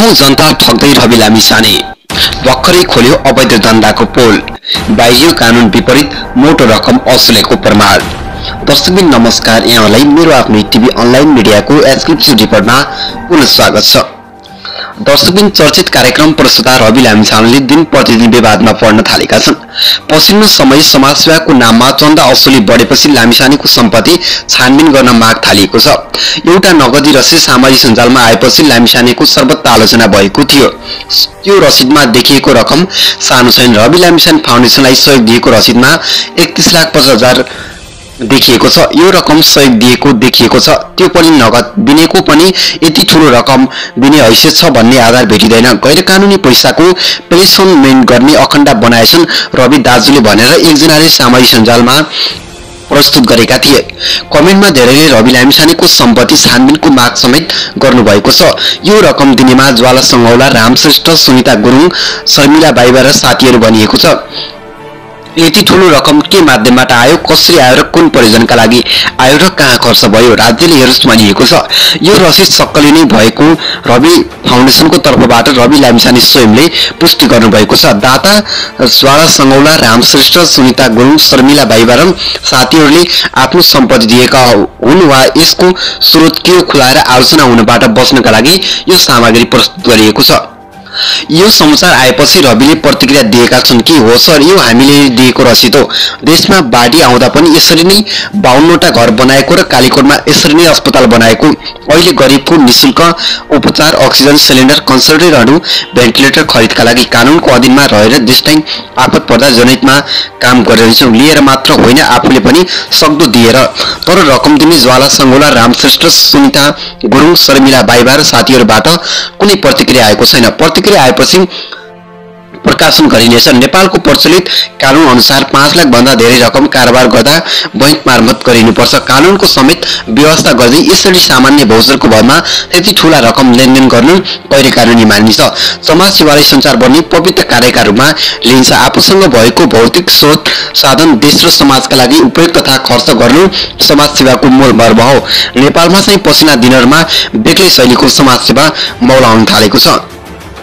लाखौं जनता ठग्दै रवि लामिछाने भर्खरै खोल्यो अवैध धन्दाको पोल बाहिर कानून विपरीत मोटो रकम असुलेको प्रमाण। दर्शकबिन नमस्कार, यहाँलाई मेरो आफ्नो टिभी अनलाइन मिडियाको एक्सक्लुसिभ रिपोर्टमा पुनः स्वागत छ। दर्शकबिन चर्चित कार्यक्रम प्रस्तुता रवि लामिछानेले दिन प्रतिदिन विवादमा पर्न थालेका छन्। पछिल्लो समय समाजसेवाको नाममा चन्दा असुली बढेपछि लामिछानेको सम्पत्ति छानबिन गर्न माग थालिएको छ। एउटा नगदी रसिद सामाजिक सञ्जालमा आएपछि लामिछानेको सर्वत्र आलोचना भएको थियो। त्यो रसिदमा देखिएको रकम सानो छैन। रवि लामिछाने फाउन्डेसनलाई सहयोग दिएको रसिदमा 31,50,000 देखिएको छ। यो रकम सहयोग दिएको देखिएको छ, त्यो पनि नगद। बिनेको पनि यति ठूलो रकम बिने हैसियत छ भन्ने आधार भेटिँदैन। गैर कानूनी पैसाको प्लेसमेन्ट गर्ने अखण्ड बनाएछन् रवि दाजुले भनेर एकजनाले सामाजिक सञ्जालमा प्रस्तुत गरेका थिए। कमेन्टमा धेरैले रवि लामिछानेको सम्पत्ति छानबिनको माग समेत गर्नुभएको छ। यो रकम दिनेमा ज्वाला सङ्गौला, रामश्रेष्ठ, सुनिता गुरुङ, शर्मिला बाइबा र साथीहरू भनिएको छ। यति ठूलो रकम के माध्यमबाट आयो, कसरी आयो र कुन प्रयोजनका लागि आयो र कहाँ खर्च भयो, राज्यले हेरोस् भनिएको छ। यो रसिद सक्कली नै भएको रवि फाउन्डेसनको तर्फबाट रवि लामिछाने स्वयंले पुष्टि गर्नुभएको छ। दाता ज्वाला सङ्गौला, रामश्रेष्ठ, सुनिता गुरुङ, शर्मिला बाइबा र साथीहरूले आफ्नो सम्पत्ति दिएका हुन् वा यसको स्रोत के खुलाएर आलोचना हुनबाट बच्नका लागि यो सामग्री प्रस्तुत गरिएको छ। यो समाचार आएपछि रविले प्रतिक्रिया दिएका छन् कि हो सर, यो हामीले दिएको रसिद हो। देशमा बाढी आउँदा पनि यसरी नै 52वटा घर बनाएको र कालीकोटमा यसरी नै अस्पताल बनाएको। अहिले गरिबको निशुल्क उपचार, अक्सिजन सिलिन्डर, कन्सन्ट्रेटरहरू, भेन्टिलेटर खरिदका लागि कानूनको अधीनमा रहेर देशलाई आपत पर्दा जनहितमा काम गरिरहेछौँ। लिएर मात्र होइन, आफूले पनि सक्दो दिएर। तर रकम दिने ज्वाला सङ्गौला, रामश्रेष्ठ, सुनिता गुरुङ, शर्मिला बाइबा र साथीहरूबाट कुनै प्रतिक्रिया आएको छैन। प्रतिक्रिया आएपछि प्रकाशन गरिनेछ। नेपालको प्रचलित कानून अनुसार 5 लाख भन्दा धेरै रकम कारोबार गर्दा बैंक मार्फत गरिनुपर्छ। कानूनको समेत व्यवस्था गर्दै यसरी सामान्य भौचरको भरमा त्यति ठूला रकम लेनदेन गर्नु गैर कानूनी मानिन्छ। समाज सेवालाई सञ्चार गर्ने पवित्र कार्यका रूपमा लिन्छ। आफूसँग भएको भौतिक स्रोत साधन देश र समाजका लागि उपयोग तथा खर्च गर्नु समाज सेवाको मूल मर्म हो। नेपालमा चाहिँ पछिल्ला दिनहरूमा बेग्लै शैलीको समाज सेवा मौलाउन थालेको छ।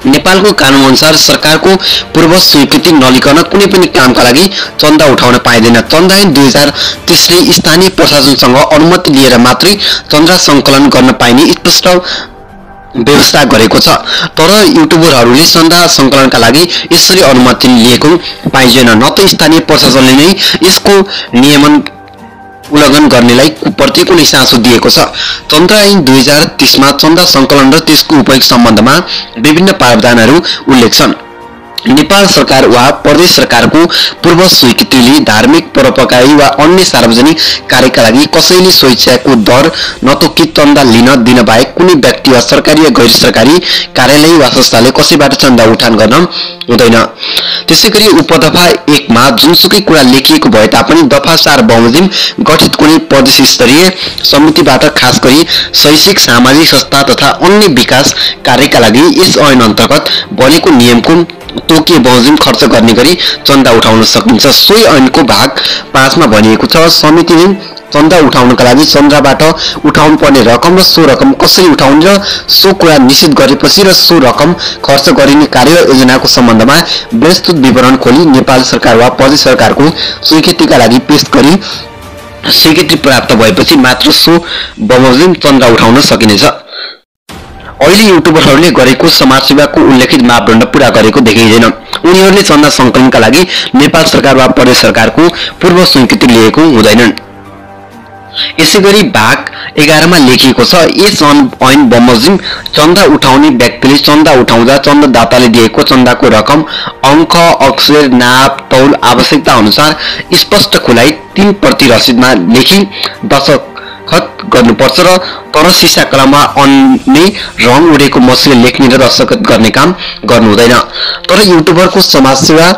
नेपालको कानून अनुसार सरकारको पूर्व स्वीकृति नलिकन कुनै पनि कामका लागि चन्दा उठाउन पाइँदैन। चन्दा ऐन 2030 ले स्थानीय प्रशासनसँग अनुमति लिएर मात्रै चन्दा सङ्कलन गर्न पाइने स्पष्ट व्यवस्था गरेको छ। तर युट्युबरहरूले चन्दा सङ्कलनका लागि यसरी अनुमति लिएको पाइँदैन। न त स्थानीय प्रशासनले नै यसको नियमन उल्लङ्घन गर्नेलाई प्रति कुनै चासो दिएको छ। चन्दा ऐन 2030 मा चन्दा सङ्कलन र त्यसको उपयोग सम्बन्धमा विभिन्न प्रावधानहरू उल्लेख छन्। नेपाल सरकार वा प्रदेश सरकारको पूर्व स्वीकृतिले धार्मिक, परोपकारी वा अन्य सार्वजनिक कार्यका लागि कसैले स्वेच्छाको दर नतोकी चन्दा लिन दिन बाहेक कुनै व्यक्ति वा सरकारी वा गैर सरकारी कार्यालय वा संस्थाले कसैबाट चन्दा उठान गर्न हुँदैन। त्यसैगरी उपदफा 1 मा जुनसुकै कुरा लेखिएको भए तापनि दफा 4 बमोजिम गठित कुनै प्रदेश स्तरीय समितिबाट खास गरी शैक्षिक, सामाजिक संस्था तथा अन्य विकास कार्यका लागि यस ऐन अन्तर्गत बनेको नियमको तोकिए बमोजिम खर्च गर्ने गरी चन्दा उठाउन सकिन्छ। सोही ऐनको भाग 5 मा भनिएको छ, समितिले चन्दा उठाउनका लागि चन्दाबाट उठाउनु पर्ने रकम र सो रकम कसरी उठाउने र सो कुरा निश्चित गरेपछि र सो रकम खर्च गरिने कार्य योजनाको सम्बन्धमा विस्तृत विवरण खोली नेपाल सरकार वा प्रदेश सरकारको स्वीकृतिका लागि पेश गरी स्वीकृति प्राप्त भएपछि मात्र सो बमोजिम चन्दा उठाउन सकिनेछ। अहिले युट्युबरहरूले गरेको समाजसेवाको उल्लेखित मापदण्ड पूरा गरेको देखिँदैन। उनीहरूले चन्दा सङ्कलनका लागि नेपाल सरकार वा प्रदेश सरकारको पूर्व स्वीकृति लिएको हुँदैनन्। यसैगरी भाग 11 मा लेखिएको छ, यस ऐन बमोजिम चन्दा उठाउने व्यक्तिले चन्दा उठाउँदा चन्दादाताले दिएको चन्दाको रकम, अङ्क, अक्षर, नाप, तौल आवश्यकता अनुसार स्पष्ट खुलाई 3 प्रति रसिदमा लेखी दस्तखत गर्नुपर्छ र तर सिसा कलममा अन्य रङ उडेको मसीले लेख्ने र दस्तखत गर्ने काम गर्नु हुँदैन। तर युट्युबरको समाजसेवा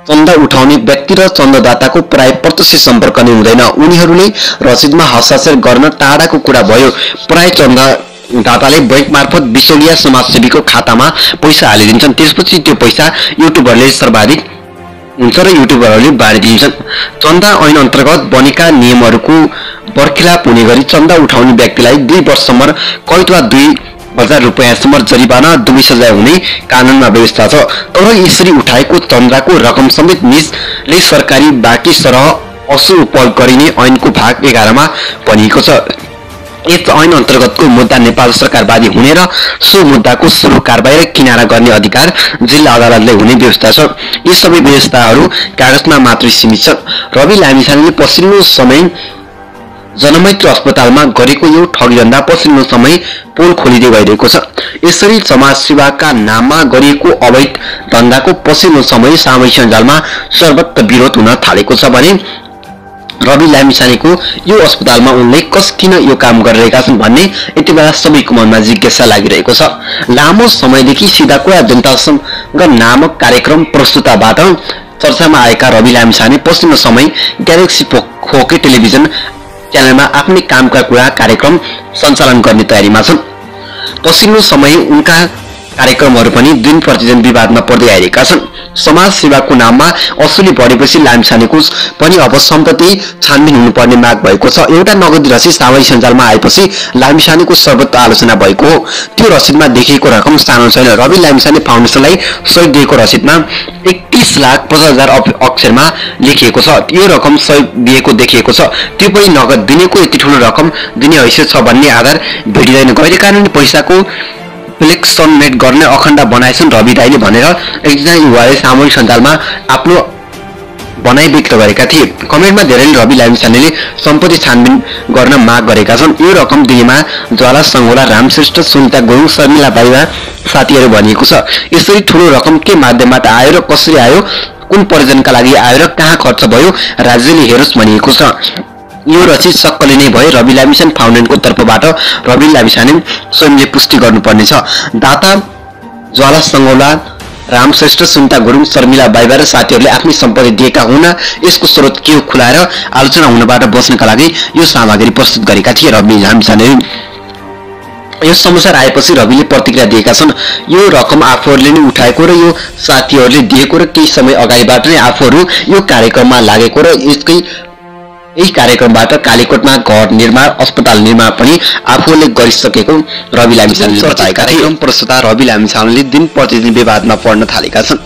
चन्दा उठाउने व्यक्ति र चन्दादाताको प्राय प्रत्यक्ष सम्पर्क नै हुँदैन। उनीहरूले रसिदमा हस्ताक्षर गर्न टाढाको कुरा भयो। प्राय चन्दादाताले बैंक मार्फत बिचौलिया समाजसेवीको खातामा पैसा हालिदिन्छन्। त्यसपछि त्यो पैसा युट्युबरले सर्वाधिक हुन्छ र युट्युबरहरूले बाँडिदिन्छन्। चन्दा ऐन अन्तर्गत बनेका नियमहरूको बर्खिलाप हुने गरी चन्दा उठाउने व्यक्तिलाई 2 वर्षसम्म कैद वा 2 1000 रुपैयाँसम्म जरिवाना, दुवै सजाय हुने कानूनमा व्यवस्था छ। तर यसरी उठाएको चन्दाको रकम समेत निजले सरकारी बाँकी सरह असुल उपयोग गरिने ऐनको भाग 11 मा भनिएको छ। यस ऐन अन्तर्गतको मुद्दा नेपाल सरकारवादी हुने र सो मुद्दाको सुरु कारबाही र किनारा गर्ने अधिकार जिल्ला अदालतले हुने व्यवस्था छ। यी सबै व्यवस्थाहरू कागजमा मात्रै सीमित छन्। रवि लामिछानेले पछिल्लो समय जनमैत्री अस्पतालमा गरेको यो ठगीधन्दा पछिल्लो समय पोल खोलिँदै गइरहेको छ। यसरी समाजसेवाका नाममा गरिएको अवैध धन्दाको पछिल्लो समय सामाजिक सञ्जालमा सर्वत्र विरोध हुन थालेको छ भने रवि लामिछानेको यो अस्पतालमा उनले किन यो काम गरिरहेका छन् भन्ने यति बेला सबैको मनमा जिज्ञासा लागिरहेको छ। लामो समयदेखि सिधा कुरा जनतासँग नामक कार्यक्रम प्रस्तुताबाट चर्चामा आएका रवि लामिछाने पछिल्लो समय ग्यालेक्सी खोके टेलिभिजन च्यानलमा आफ्नै कामका कुरा कार्यक्रम सञ्चालन गर्ने तयारीमा छन्। पछिल्लो समय उनका कार्यक्रमहरू पनि दिन प्रतिदिन विवादमा पर्दै आइरहेका छन्। समाज सेवाको नाममा असुली बढेपछि लामिछानेको पनि अब सम्पत्ति छानबिन हुनुपर्ने माग भएको छ। एउटा नगदी रसिद सामाजिक सञ्जालमा आएपछि लामिछानेको सर्वत्र आलोचना भएको हो। त्यो रसिदमा देखिएको रकम सानो छैन। रवि लामिछाने फाउन्डेसनलाई सहयोग दिएको रसिदमा 31,50,000 अक्षरमा लेखिएको छ। यो रकम सहयोग दिएको देखिएको छ। त्यो पनि नगद दिनेको यति ठूलो रकम दिने हैसियत छ भन्ने आधार भेटिँदैन। गैरकानुनी पैसाको फ्लेक्सनमेट गर्ने अखण्ड बनाएछन् रवि दाइले भनेर एकजना युवाले सामूहिक सञ्जालमा आफ्नो भनाइ व्यक्त गरेका थिए। कमेन्टमा धेरैले रवि लामिछानेले सम्पत्ति छानबिन गर्न माग गरेका छन्। यो रकम दिनेमा ज्वाला सङ्गोला, रामश्रेष्ठ, सुनिता गुरुङ, शर्मिला बाइवा साथीहरू भनिएको छ। यसरी ठूलो रकम के माध्यमबाट आयो र कसरी आयो, कुन प्रयोजनका लागि आयो र कहाँ खर्च भयो राज्यले हेरोस् भनिएको छ। यो रसिद सक्कली नै भए रवि लामिछाने फाउन्डेसनको तर्फबाट रवि लामिछाने स्वयंले पुष्टि गर्नुपर्नेछ। दाता ज्वाला सङ्गौला, रामश्रेष्ठ, सुनिता गुरुङ, शर्मिला बाइवा र साथीहरूले आफ्नै सम्पत्ति दिएका हुन यसको स्रोत के हो खुलाएर आलोचना हुनबाट बच्नका लागि यो सामग्री प्रस्तुत गरेका थिए रवि लामिछाने। यो समाचार आएपछि रविले प्रतिक्रिया दिएका छन्। यो रकम आफूहरूले नै उठाएको र यो साथीहरूले दिएको र केही समय अगाडिबाट नै आफूहरू यो कार्यक्रममा लागेको र यही कार्यक्रमबाट कालीकोटमा घर निर्माण, अस्पताल निर्माण पनि आफूले गरिसकेको रवि लामिछानेले बताएका थिए। कार्यक्रम प्रस्तुता रवि लामिछानेले दिन प्रतिदिन विवादमा पर्न थालेका छन्।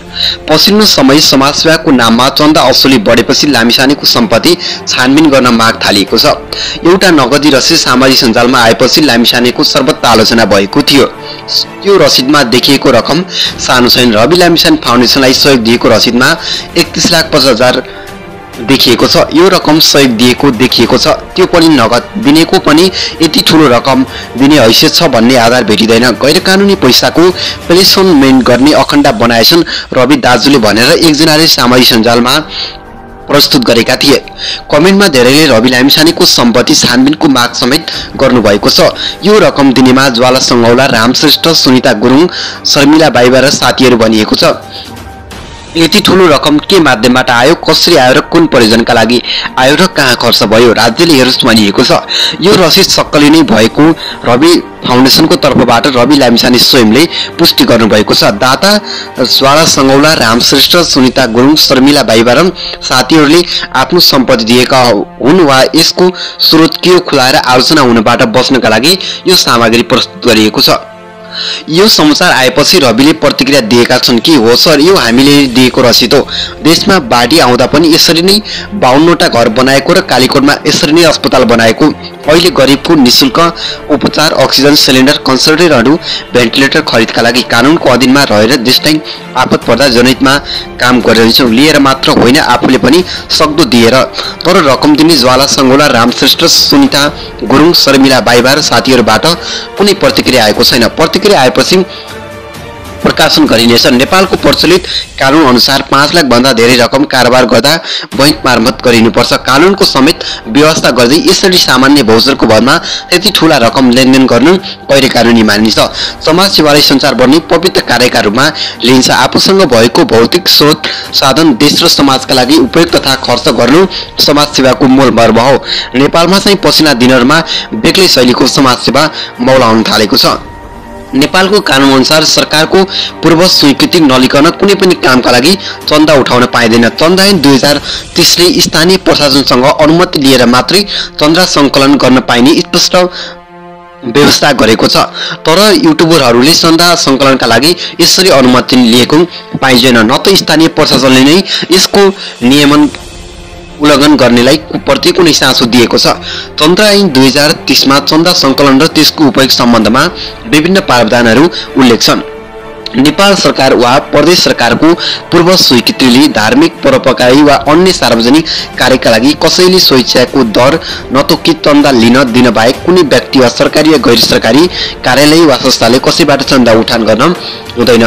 पछिल्लो समय समाजसेवाको नाममा चन्दा असुली बढेपछि लामिछानेको सम्पत्ति छानबिन गर्न माग थालिएको छ। एउटा नगदी रसिद सामाजिक सञ्जालमा आएपछि लामिछानेको सर्वत्र आलोचना भएको थियो। त्यो रसिदमा देखिएको रकम सानो छैन। रवि लामिछाने फाउन्डेसनलाई सहयोग दिएको रसिदमा 31,50,000 देखिएको छ। यो रकम सहयोग दिएको देखिएको छ। त्यो पनि नगद दिनेको पनि यति ठूलो रकम दिने हैसियत छ भन्ने आधार भेटिँदैन। गैरकानुनी पैसाको प्लेसमेन्ट गर्ने अखण्ड बनाएछन् रवि दाजुले भनेर एकजनाले सामाजिक सञ्जालमा प्रस्तुत गरेका थिए। कमेन्टमा धेरैले रवि लामिछानेको सम्पत्ति छानबिनको माग समेत गर्नुभएको छ। यो रकम दिनेमा ज्वाला सङ्गौला, रामश्रेष्ठ, सुनिता गुरुङ, शर्मिला बाइवा र साथीहरू भनिएको छ। यति ठूलो रकम के माध्यमबाट आयो, कसरी आयो र कुन प्रयोजनका लागि आयो र कहाँ खर्च भयो राज्यले हेरोस् भनिएको छ। यो रसिद सक्कली नै भएको रवि फाउन्डेसनको तर्फबाट रवि लामिछाने स्वयंले पुष्टि गर्नुभएको छ। दाता ज्वाला सङ्गौला, रामश्रेष्ठ, सुनिता गुरुङ, शर्मिला बाइवा र साथीहरूले आफ्नो सम्पत्ति दिएका हुन् वा यसको स्रोत के हो खुलाएर आलोचना हुनबाट बच्नका लागि यो सामग्री प्रस्तुत गरिएको छ। यो समाचार आएपछि रविले प्रतिक्रिया दिएका छन् कि हो सर, यो हामीले दिएको रसिद हो। देशमा बाढी आउँदा पनि यसरी नै 52वटा घर बनाएको र कालीकोटमा यसरी नै अस्पताल बनाएको। अहिले गरिबको निशुल्क उपचार, अक्सिजन सिलिन्डर, कन्सन्ट्रेटरहरू, भेन्टिलेटर खरिदका लागि कानुनको अधीनमा रहेर देशलाई आपत पर्दा जनहितमा काम गरिरहन्छौँ। लिएर मात्र होइन, आफूले पनि सक्दो दिएर। तर रकम दिने ज्वाला सङ्गौला, रामश्रेष्ठ, सुनिता गुरुङ, शर्मिला बाइवा र साथीहरूबाट कुनै प्रतिक्रिया आएको छैन। प्रतिक्रिया आएपछि प्रकाशन गरिनेछ। नेपालको प्रचलित कानून अनुसार 5 लाख भन्दा धेरै रकम कारोबार गर्दा बैंक मार्फत गरिनुपर्छ। कानूनको समेत व्यवस्था गर्दै यसरी सामान्य भौचरको भरमा त्यति ठूला रकम लेनदेन गर्नु गैर कानूनी मानिन्छ। समाज सेवालाई सञ्चार गर्ने पवित्र कार्यका रूपमा लिइन्छ। आफूसँग भएको भौतिक स्रोत साधन देश र समाजका लागि उपयोग तथा खर्च गर्नु समाज सेवाको मूल मर्म हो। नेपालमा चाहिँ पछिल्ला दिनहरूमा बेग्लै शैलीको समाज सेवा मौलाउन थालेको छ। नेपालको कानून अनुसार सरकारको पूर्व स्वीकृति नलिकन कुनै पनि कामका लागि चन्दा उठाउन पाइँदैन। चन्दा ऐन 2030 ले स्थानीय प्रशासनसँग अनुमति लिएर मात्रै चन्दा सङ्कलन गर्न पाइने स्पष्ट व्यवस्था गरेको छ। तर युट्युबरहरूले चन्दा सङ्कलनका लागि यसरी अनुमति लिएको पाइँदैन, न त स्थानीय प्रशासनले नै यसको नियमन उल्लङ्घन गर्नेलाई प्रति कुनै चासो दिएको छ। चन्दा ऐन 2030 मा चन्दा सङ्कलन र त्यसको उपयोग सम्बन्धमा विभिन्न प्रावधानहरू उल्लेख छन्। नेपाल सरकार वा प्रदेश सरकारको पूर्व स्वीकृतिले धार्मिक परोपकारी वा अन्य सार्वजनिक कार्यका लागि कसैले स्वेच्छाको दर नतोकी चन्दा लिन दिन बाहेक कुनै व्यक्ति वा सरकारी वा गैर सरकारी कार्यालय वा संस्थाले कसैबाट चन्दा उठान गर्न हुँदैन।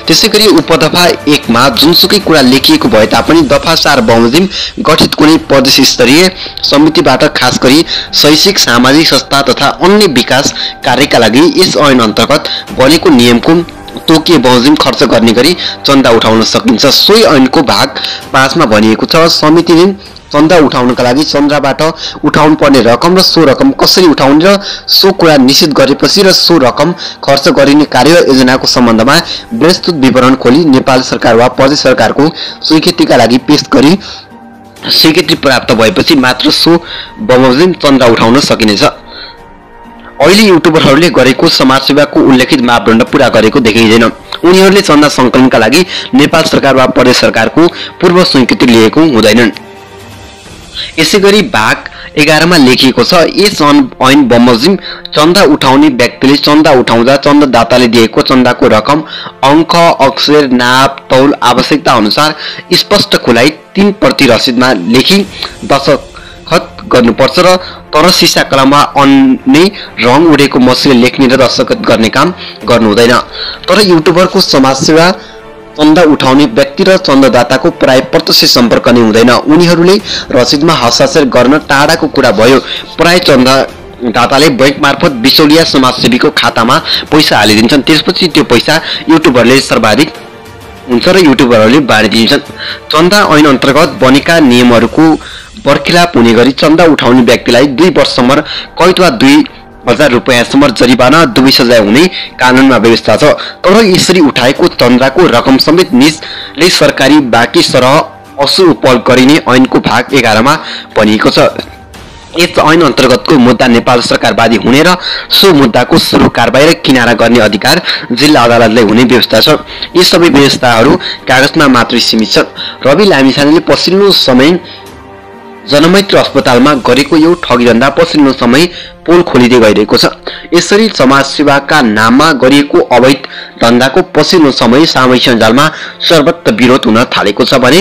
त्यसैगरी उपदफा 1 मा जुनसुकै कुरा लेखिएको भए तापनि दफा 4 बमोजिम गठित कुनै प्रदेश स्तरीय समितिबाट खास गरी शैक्षिक सामाजिक संस्था तथा अन्य विकास कार्यका लागि यस ऐन अन्तर्गत बनेको नियमको तोकिए बमोजिम खर्च गर्ने गरी चन्दा उठाउन सकिन्छ। सोही ऐनको भाग 5 मा भनिएको छ, समितिले चन्दा उठाउनका लागि चन्दाबाट उठाउनु पर्ने रकम र सो रकम कसरी उठाउने र सो कुरा निश्चित गरेपछि र सो रकम खर्च गरिने कार्य योजनाको सम्बन्धमा विस्तृत विवरण खोली नेपाल सरकार वा प्रदेश सरकारको स्वीकृतिका लागि पेश गरी स्वीकृति प्राप्त भएपछि मात्र सो बमोजिम चन्दा उठाउन सकिनेछ। अहिले युट्युबरहरूले गरेको समाजसेवाको उल्लेखित मापदण्ड पूरा गरेको देखिँदैन। उनीहरूले चन्दा सङ्कलनका लागि नेपाल सरकार वा प्रदेश सरकारको पूर्व स्वीकृति लिएको हुँदैनन्। यसैगरी भाग 11 मा लेखिएको छ, यस ऐन बमोजिम चन्दा उठाउने व्यक्तिले चन्दा उठाउँदा चन्दादाताले दिएको चन्दाको रकम, अङ्क, अक्षर, नाप, तौल आवश्यकता अनुसार स्पष्ट खुलाई 3 प्रति रसिदमा लेखी दस्तखत गर्नुपर्छ र तर सिसा कलममा अन्य रङ उडेको मसीले लेख्ने र दस्तखत गर्ने काम गर्नु हुँदैन। तर युट्युबरको समाजसेवा चन्दा उठाउने व्यक्ति र चन्दादाताको प्राय प्रत्यक्ष सम्पर्क नै हुँदैन। उनीहरूले रसिदमा हस्ताक्षर गर्न टाढाको कुरा भयो। प्राय चन्दादाताले बैंक मार्फत बिचौलिया समाजसेवीको खातामा पैसा हालिदिन्छन्। त्यसपछि त्यो पैसा युट्युबरले सर्वाधिक हुन्छ र युट्युबरहरूले बाँडिदिन्छन्। चन्दा ऐन अन्तर्गत बनेका नियमहरूको बर्खिलाप हुने गरी चन्दा उठाउने व्यक्तिलाई 2 वर्षसम्म कैद वा 2000 रुपैयाँसम्म जरिवाना 2 सजाय हुने कानूनमा व्यवस्था छ। तर यसरी उठाएको चन्दाको रकम समेत निजले सरकारी बाँकी सरह असुल उपयोग गरिने ऐनको भाग 11 मा भनिएको छ। यस ऐन अन्तर्गतको मुद्दा नेपाल सरकारवादी हुने र सो मुद्दाको सुरु कारबाही र किनारा गर्ने अधिकार जिल्ला अदालतलाई हुने व्यवस्था छ। यी सबै व्यवस्थाहरू कागजमा मात्रै सीमित छन्। रवि लामिछानेले पछिल्लो समय जनमैत्री अस्पतालमा गरेको यो ठगीधन्दा पछिल्लो समय पोल खोलिँदै गइरहेको छ। यसरी समाजसेवाका नाममा गरिएको अवैध धन्दाको पछिल्लो समय सामूहिक सञ्जालमा सर्वत्र विरोध हुन थालेको छ भने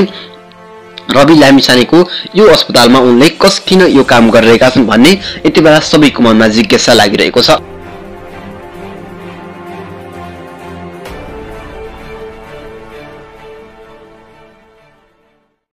रवि लामिछानेको यो अस्पतालमा उनले किन यो काम गरिरहेका छन् भन्ने यति बेला सबैको मनमा जिज्ञासा लागिरहेको छ।